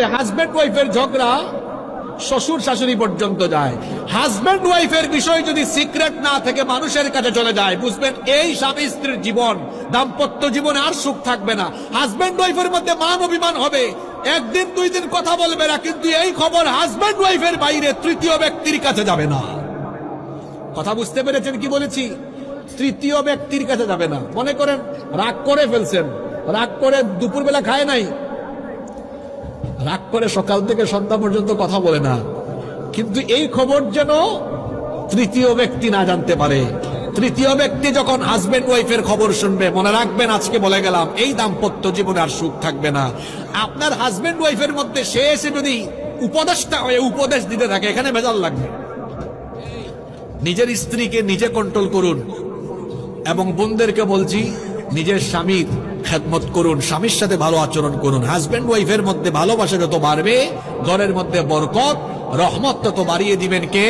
আছে হাজব্যান্ড ওয়াইফের ঝগড়া শ্বশুর শাশুড়ি পর্যন্ত যায়। হাজব্যান্ড ওয়াইফের বিষয় যদি সিক্রেট না থেকে মানুষের কাছে চলে যায়, বুঝবেন এই স্বামী স্ত্রীর জীবন, দাম্পত্য জীবনে আর সুখ থাকবে না। হাজব্যান্ড ওয়াইফের মধ্যে মান অভিমান হবে, একদিন দুই দিন কথা বলবে না, কিন্তু এই খবর হাজব্যান্ড ওয়াইফের বাইরে তৃতীয় ব্যক্তির কাছে যাবে না। কথা বুঝতে পেরেছেন কি বলেছি? তৃতীয় ব্যক্তির কাছে যাবে না। মনে করেন রাগ করে ফেলছেন, রাগ করে দুপুরবেলা খায় নাই, রাগ করে সকাল থেকে সন্ধ্যা পর্যন্ত কথা বলে না, কিন্তু এই খবর যেন তৃতীয় ব্যক্তি না জানতে পারে। তৃতীয় ব্যক্তি যখন হাজবেন্ড ওয়াইফের খবর শুনবে, মনে রাখবেন আজকে বলে গেলাম, এই দাম্পত্য জীবনে আর সুখ থাকবে না। আপনার হাজবেন্ড ওয়াইফের মধ্যে সে এসে যদি উপদেষ্টা হয়ে উপদেশ দিতে থাকে, এখানে ভেজাল লাগবে। নিজের স্ত্রীকে নিজে কন্ট্রোল করুন, এবং বোনদেরকে বলছি নিজের স্বামীর খেদমত করুন, স্বামীর সাথে ভালো আচরণ করুন। হাজবেন্ড ওয়াইফের মধ্যে ভালোবাসা যত বাড়বে, ঘরের মধ্যে বরকত রহমত তত বাড়িয়ে দিবেন কে?